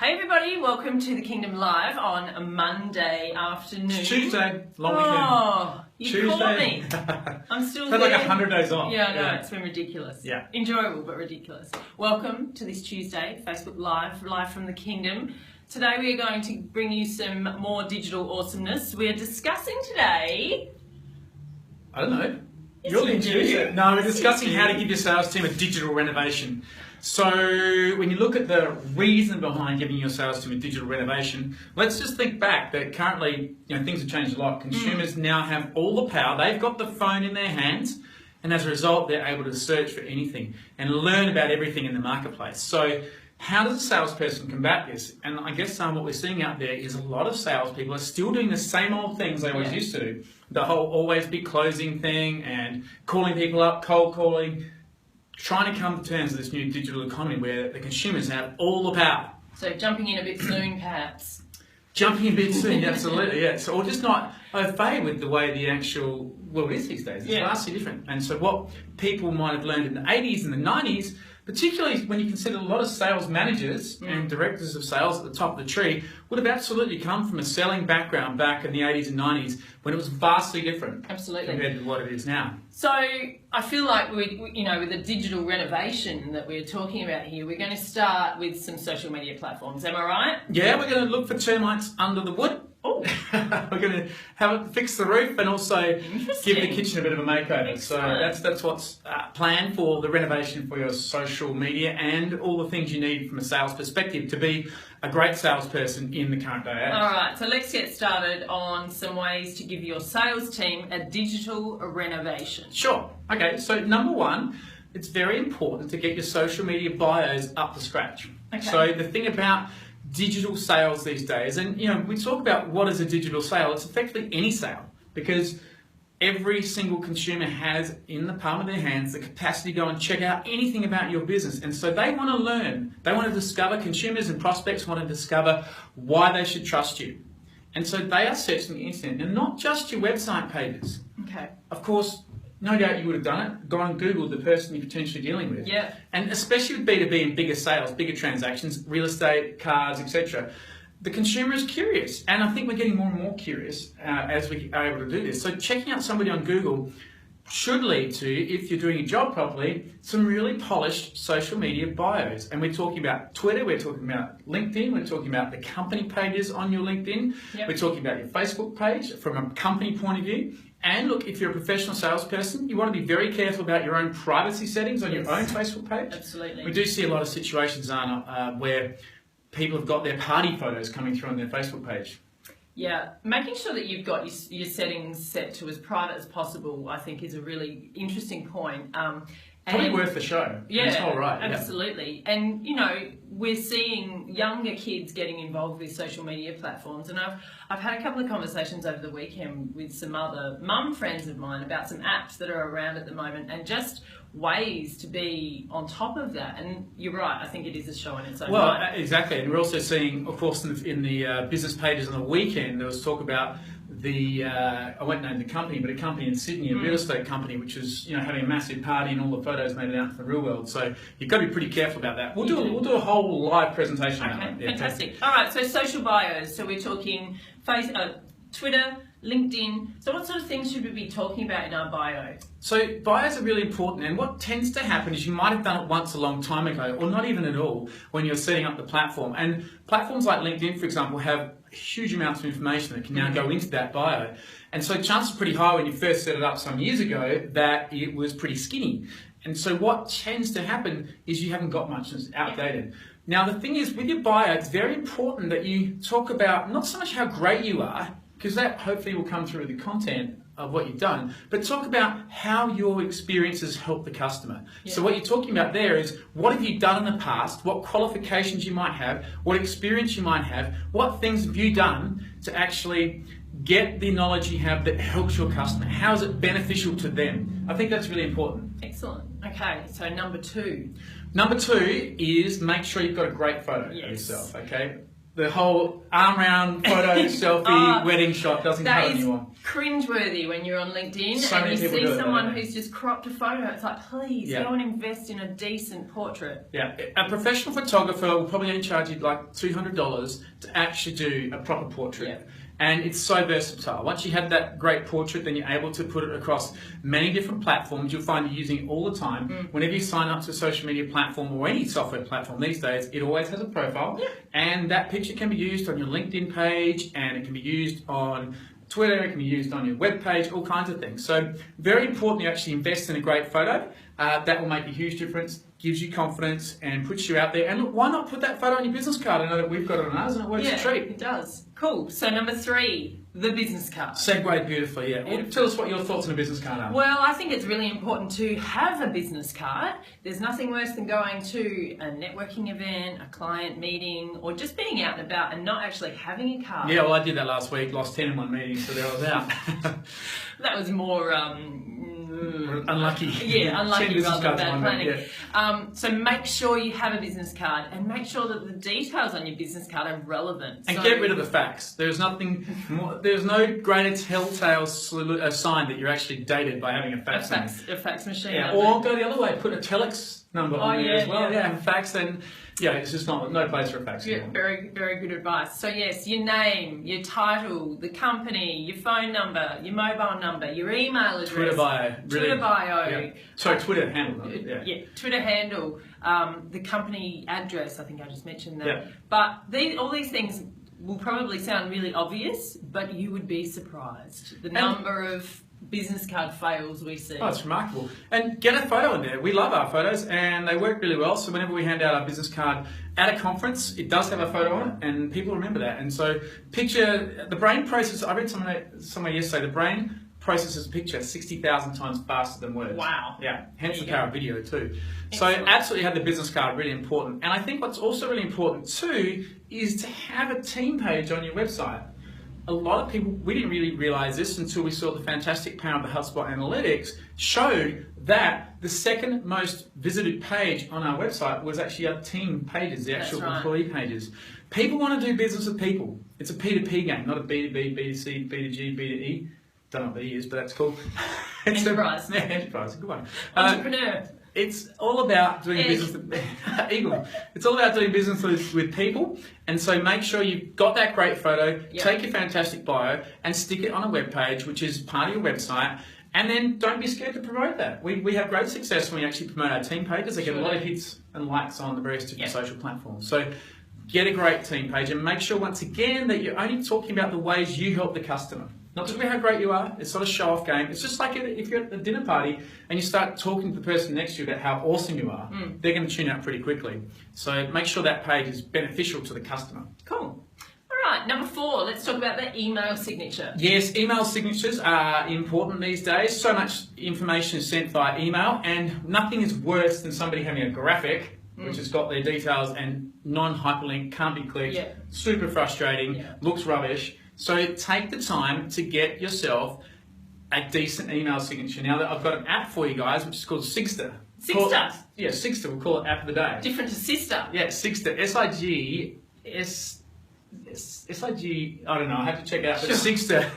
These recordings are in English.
Hey everybody, welcome to the Kingdom Live on a Monday afternoon. It's Tuesday, long weekend. Oh, you Tuesday. caught me. I'm still Had there. like 100 days off. Yeah, I know, it's been ridiculous. Yeah. Enjoyable, but ridiculous. Welcome to this Tuesday, Facebook live from the Kingdom. Today we are going to bring you some more digital awesomeness. We are discussing today... I don't know. Yes, You're you the do. introducer. No, we're Yes, discussing you how do. to give your sales team a digital renovation. So when you look at the reason behind giving your sales team a digital renovation, let's just think back that currently, things have changed a lot. Consumers now have all the power. They've got the phone in their hands, and as a result, they're able to search for anything and learn about everything in the marketplace. So how does a salesperson combat this? And I guess what we're seeing out there is a lot of salespeople are still doing the same old things they always used to do. The whole always be closing thing and calling people up, cold calling, trying to come to terms with this new digital economy where the consumers have all the power. So jumping in a bit soon, perhaps. Jumping in a bit soon, absolutely, yeah. So, or just not au fait with the way the actual world is these days. It's vastly different. And so what people might have learned in the 80s and the 90s, particularly when you consider a lot of sales managers and directors of sales at the top of the tree, would have absolutely come from a selling background back in the 80s and 90s when it was vastly different compared to what it is now. So I feel like with the digital renovation that we're talking about here, we're going to start with some social media platforms. Am I right? Yeah, we're going to look for termites under the wood. Oh, we're going to have it fix the roof and also give the kitchen a bit of a makeover. Excellent. So that's what's planned for the renovation for your social media and all the things you need from a sales perspective to be a great salesperson in the current day age. All right, so let's get started on some ways to give your sales team a digital renovation. Sure. Okay, so number one, it's very important to get your social media bios up to scratch. Okay. So the thing about digital sales these days, and we talk about what is a digital sale, it's effectively any sale because every single consumer has in the palm of their hands the capacity to go and check out anything about your business, and so they want to learn, they want to discover, consumers and prospects want to discover why they should trust you, and so they are searching the internet, and not just your website pages. Okay. Of course, no doubt you would have done it, gone and Googled the person you're potentially dealing with. Yeah. And especially with B2B and bigger sales, bigger transactions, real estate, cars, etc. The consumer is curious. And I think we're getting more and more curious as we are able to do this. So checking out somebody on Google should lead to, if you're doing your job properly, some really polished social media bios. And we're talking about Twitter, we're talking about LinkedIn, we're talking about the company pages on your LinkedIn, we're talking about your Facebook page from a company point of view. And look, if you're a professional salesperson, you want to be very careful about your own privacy settings on your own Facebook page. Absolutely. We do see a lot of situations, Anna, where people have got their party photos coming through on their Facebook page. Yeah, making sure that you've got your settings set to as private as possible, I think, is a really interesting point. Probably worth the show. Yeah, that's all right. Absolutely. Yeah. And we're seeing younger kids getting involved with social media platforms, and I've had a couple of conversations over the weekend with some other mum friends of mine about some apps that are around at the moment and just ways to be on top of that. And you're right, I think it is a show in its own right. Exactly. And we're also seeing, of course, in the business pages on the weekend, there was talk about I won't name the company, but a company in Sydney, a real estate company, which is having a massive party and all the photos made it out to the real world. So you've got to be pretty careful about that. We'll do a whole live presentation on that. Okay, fantastic. All right, so social bios. So we're talking Twitter, LinkedIn. So what sort of things should we be talking about in our bio? So bios are really important, and what tends to happen is you might have done it once a long time ago, or not even at all, when you're setting up the platform. And platforms like LinkedIn, for example, have huge amounts of information that can now go into that bio. And so chances are pretty high when you first set it up some years ago that it was pretty skinny. And so what tends to happen is you haven't got much, and it's outdated. Now the thing is, with your bio, it's very important that you talk about not so much how great you are, because that hopefully will come through the content of what you've done, but talk about how your experiences help the customer. Yeah. So what you're talking about there is, what have you done in the past, what qualifications you might have, what experience you might have, what things have you done to actually get the knowledge you have that helps your customer. How is it beneficial to them? I think that's really important. Excellent. Okay, so number two. Number two is make sure you've got a great photo of yourself, okay? the whole arm round photo, selfie, wedding shot doesn't cut anyone. That is cringeworthy when you're on LinkedIn So and many you people see do it, someone don't they? who's just cropped a photo. It's like, please Yeah. go and invest in a decent portrait. Yeah, a professional photographer will probably only charge you like $200 to actually do a proper portrait. Yeah. And it's so versatile. Once you have that great portrait, then you're able to put it across many different platforms. You'll find you're using it all the time. Whenever you sign up to a social media platform or any software platform these days, it always has a profile. Yeah. And that picture can be used on your LinkedIn page, and it can be used on Twitter, it can be used on your web page, all kinds of things. So very important you actually invest in a great photo. That will make a huge difference, gives you confidence and puts you out there. And look, why not put that photo on your business card? I know that we've got it on ours and it works a treat. It does. Cool. So number 3, the business card. Segued beautifully, yeah. Well, tell us what your thoughts on a business card are. Well, I think it's really important to have a business card. There's nothing worse than going to a networking event, a client meeting, or just being out and about and not actually having a card. Yeah, well, I did that last week, lost 10 in one meeting, so there I was out. That was more unlucky. Yeah, unlucky rather than bad planning. Yeah. So make sure you have a business card and make sure that the details on your business card are relevant. And so, get rid of the fax. There's nothing more, there's no greater telltale sign that you're actually dated by having a fax. A fax machine. Yeah, or go the other way, put a telex number on there as well. Yeah. Fax, then it's just no place for a fax anymore. Very, very good advice. So yes, your name, your title, the company, your phone number, your mobile number, your email address. Twitter bio. Twitter bio. Yeah. Sorry, Twitter handle. Yeah, Twitter handle, the company address, I think I just mentioned that. Yeah. But all these things will probably sound really obvious, but you would be surprised. The number of business card fails we see. Oh, it's remarkable. And get a photo in there. We love our photos and they work really well. So whenever we hand out our business card at a conference, it does have a photo on it and people remember that. And so picture, the brain processes, I read somewhere yesterday, the brain processes a picture 60,000 times faster than words. Wow. Yeah, hence the power of video too. Excellent. So absolutely have the business card, really important. And I think what's also really important too is to have a team page on your website. A lot of people, we didn't really realize this until we saw the fantastic power of the HubSpot analytics showed that the second most visited page on our website was actually our team pages, the actual employee pages. People want to do business with people. It's a P2P game, not a B2B, B2C, B2G, B2E. Don't know what B is, but that's cool. Enterprise. Enterprise, good one. Entrepreneur. It's all about doing business. Eagle. It's all about doing business with people, and so make sure you've got that great photo. Yep. Take your fantastic bio and stick it on a web page, which is part of your website. And then don't be scared to promote that. We have great success when we actually promote our team pages. They get a lot of hits and likes on the various different social platforms. So get a great team page and make sure once again that you're only talking about the ways you help the customer. Not just about how great you are, it's not a show-off game. It's just like if you're at a dinner party and you start talking to the person next to you about how awesome you are, they're going to tune out pretty quickly. So make sure that page is beneficial to the customer. Cool. All right, number 4, let's talk about the email signature. Yes, email signatures are important these days. So much information is sent via email, and nothing is worse than somebody having a graphic which has got their details and non-hyperlink, can't be clicked, super frustrating, looks rubbish. So take the time to get yourself a decent email signature. Now, I've got an app for you guys, which is called Sigster. Sigster? Yeah, Sigster. We'll call it App of the Day. Different to Sister. Yeah, Sigster. S-I-G, I don't know, I have to check it out. But Sigster,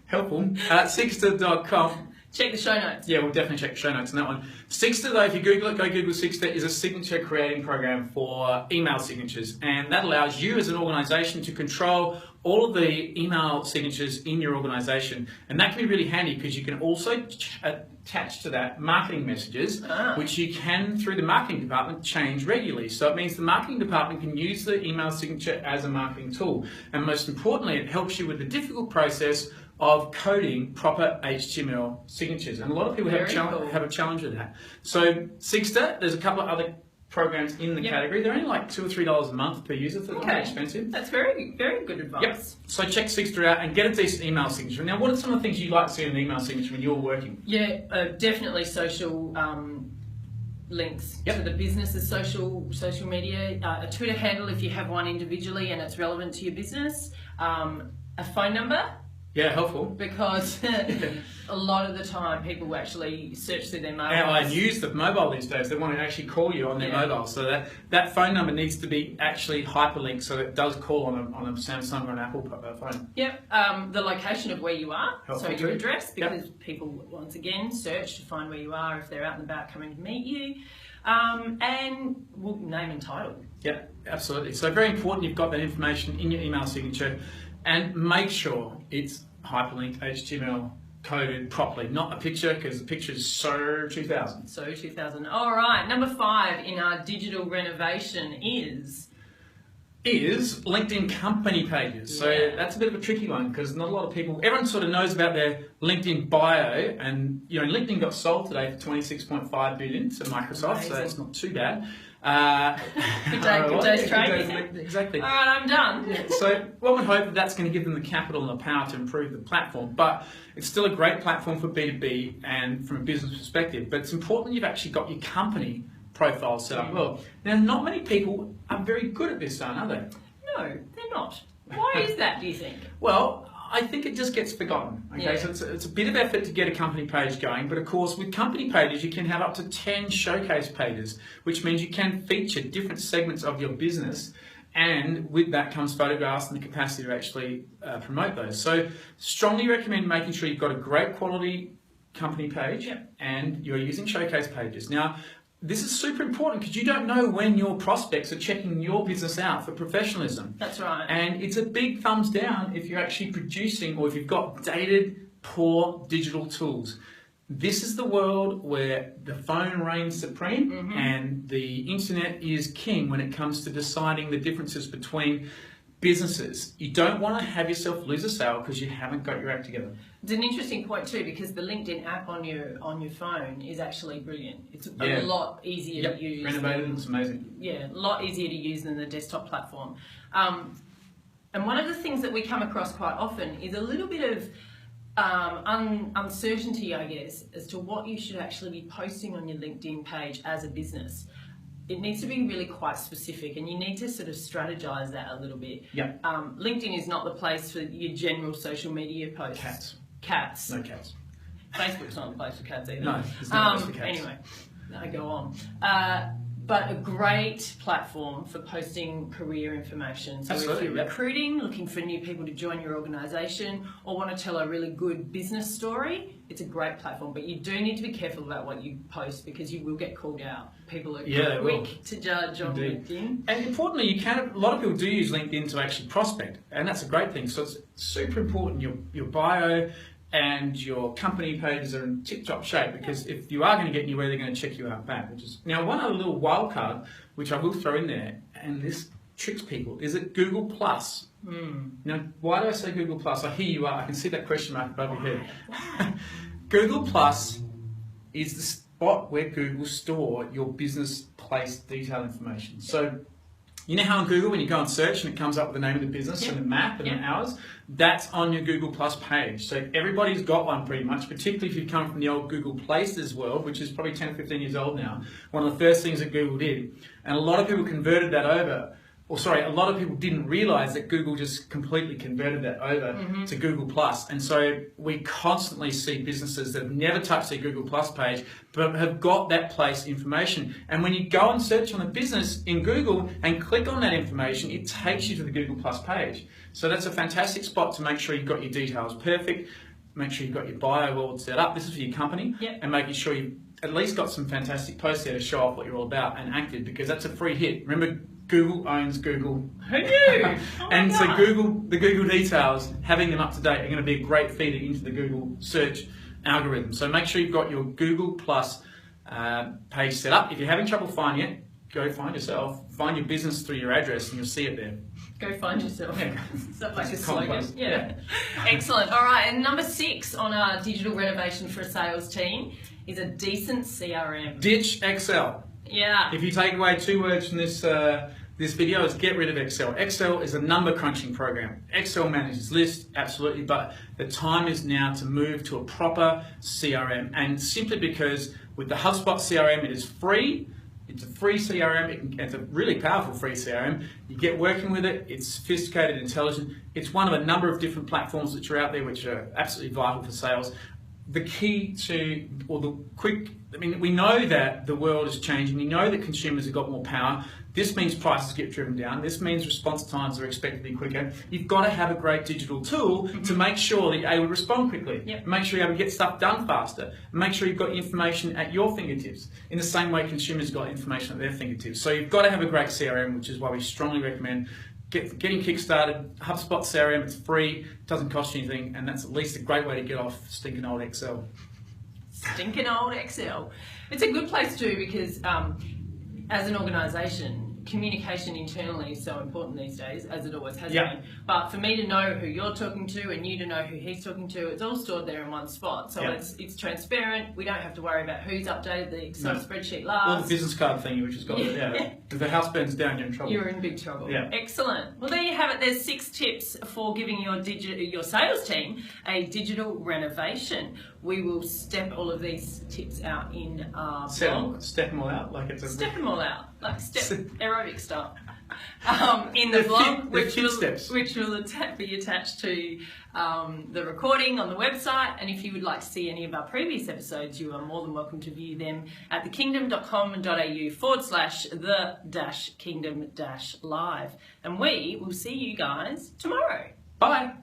helpful, Sigster.com. Check the show notes. Yeah, we'll definitely check the show notes on that one. Sigster, though, if you Google it, go Google Sigster, is a signature creating program for email signatures. And that allows you as an organisation to control all of the email signatures in your organisation. And that can be really handy because you can also attach to that marketing messages, which you can, through the marketing department, change regularly. So it means the marketing department can use the email signature as a marketing tool. And most importantly, it helps you with the difficult process of coding proper HTML signatures. And a lot of people have a challenge with that. So Sigster, there's a couple of other programs in the category. They're only like $2 or $3 a month per user, so they're not expensive. That's very, very good advice. Yep. So check Sigster out and get a decent email signature. Now, what are some of the things you'd like to see in an email signature when you're working? Yeah, definitely social links to the business's social media, a Twitter handle if you have one individually and it's relevant to your business, a phone number. Yeah, helpful. Because a lot of the time people actually search through their mobiles. And use the mobile these days. They want to actually call you on their mobile. So that phone number needs to be actually hyperlinked so it does call on a Samsung or an Apple phone. Yep. The location of where you are, Helpful so your too. address, because people, once again, search to find where you are if they're out and about coming to meet you. And name and title. Yeah, absolutely. So very important you've got that information in your email signature, and make sure it's hyperlinked, HTML coded properly, not a picture, because the picture is so 2000. So 2000. All right, number 5 in our digital renovation is LinkedIn company pages. So that's a bit of a tricky one because not a lot of people, everyone sort of knows about their LinkedIn bio, and LinkedIn got sold today for $26.5 billion to Microsoft. Amazing. So it's not too bad. Good day's trading. Exactly. All right, I'm done. Yeah, so one would hope that that's going to give them the capital and the power to improve the platform, but it's still a great platform for B2B and from a business perspective. But it's important you've actually got your company profile set up well. Now, not many people are very good at this, are they? No, they're not. Why is that, do you think? Well, I think it just gets forgotten. Okay, so it's a bit of effort to get a company page going, but of course with company pages you can have up to 10 showcase pages, which means you can feature different segments of your business, and with that comes photographs and the capacity to actually promote those. So strongly recommend making sure you've got a great quality company page and you're using showcase pages. Now, this is super important because you don't know when your prospects are checking your business out for professionalism. That's right. And it's a big thumbs down if you're actually producing or if you've got dated, poor digital tools. This is the world where the phone reigns supreme and the internet is king when it comes to deciding the differences between businesses. You don't want to have yourself lose a sale because you haven't got your act together. It's an interesting point too, because the LinkedIn app on your phone is actually brilliant. It's a lot easier to use. Renovated, it's amazing. Yeah, a lot easier to use than the desktop platform. And one of the things that we come across quite often is a little bit of uncertainty, I guess, as to what you should actually be posting on your LinkedIn page as a business. It needs to be really quite specific, and you need to sort of strategize that a little bit. Yep. LinkedIn is not the place for your general social media posts. Cats. No cats. Facebook's not the place for cats either. No, there's no place for cats. Anyway, I go on. But a great platform for posting career information. So Absolutely, if you're recruiting, looking for new people to join your organisation, or want to tell a really good business story, it's a great platform. But you do need to be careful about what you post because you will get called out. People are quick to judge on LinkedIn. And importantly, a lot of people do use LinkedIn to actually prospect, and that's a great thing. So it's super important your bio and your company pages are in tip-top shape, because if you are going to get anywhere, they're going to check you out back. Now, one other little wild card, which I will throw in there, and this tricks people, is it Google Plus? Now, why do I say Google Plus? I hear you are. I can see that question mark above your head. Google Plus is the spot where Google store your business place detail information. So, you know how on Google, when you go and search and it comes up with the name of the business and the map and the hours, that's on your Google Plus page. So everybody's got one pretty much, particularly if you come from the old Google Places world, which is probably 10 or 15 years old now. One of the first things that Google did, and a lot of people converted that over, a lot of people didn't realize that Google just completely converted that over to Google Plus. And so we constantly see businesses that have never touched their Google Plus page, but have got that place information. And when you go and search on a business in Google and click on that information, it takes you to the Google Plus page. So that's a fantastic spot to make sure you've got your details perfect, make sure you've got your bio well set up. This is for your company, and making sure you've at least got some fantastic posts there to show off what you're all about and active, because that's a free hit. Remember, Google owns Google. Who knew? And so the Google details, having them up to date, are going to be a great feeder into the Google search algorithm. So make sure you've got your Google Plus page set up. If you're having trouble finding it, go find yourself. Find your business through your address and you'll see it there. Go find yourself. Stuff like a slogan. Yeah. Excellent. All right. And number 6 on our digital renovation for a sales team is a decent CRM. Ditch Excel. Yeah. If you take away 2 words from this video, is get rid of Excel. Excel is a number crunching program. Excel manages lists, absolutely, but the time is now to move to a proper CRM. And simply because with the HubSpot CRM, it is free, It's a free CRM. It's a really powerful free CRM. You get working with it. It's sophisticated, intelligent. It's one of a number of different platforms that are out there which are absolutely vital for sales. The key to, or the quick, I mean, we know that the world is changing. We know that consumers have got more power. This means prices get driven down. This means response times are expected to be quicker. You've got to have a great digital tool to make sure that you're able to respond quickly. Yep. Make sure you're able to get stuff done faster. Make sure you've got information at your fingertips in the same way consumers got information at their fingertips. So you've got to have a great CRM, which is why we strongly recommend getting kickstarted. HubSpot CRM, it's free, doesn't cost you anything, and that's at least a great way to get off stinking old Excel. Stinking old Excel. It's a good place too because as an organisation, communication internally is so important these days, as it always has been. But for me to know who you're talking to and you to know who he's talking to, it's all stored there in one spot. So it's transparent. We don't have to worry about who's updated the Excel spreadsheet last. Or the business card thing, which has got if the house burns down, you're in trouble. You're in big trouble. Yeah. Excellent. Well, there you have it. There's 6 tips for giving your sales team a digital renovation. We will step all of these tips out in our blog. Step them all out like it's a... Step them all out, like step aerobic style. In the blog, which will be attached to the recording on the website. And if you would like to see any of our previous episodes, you are more than welcome to view them at thekingdom.com.au/the-kingdom-live. And we will see you guys tomorrow. Bye.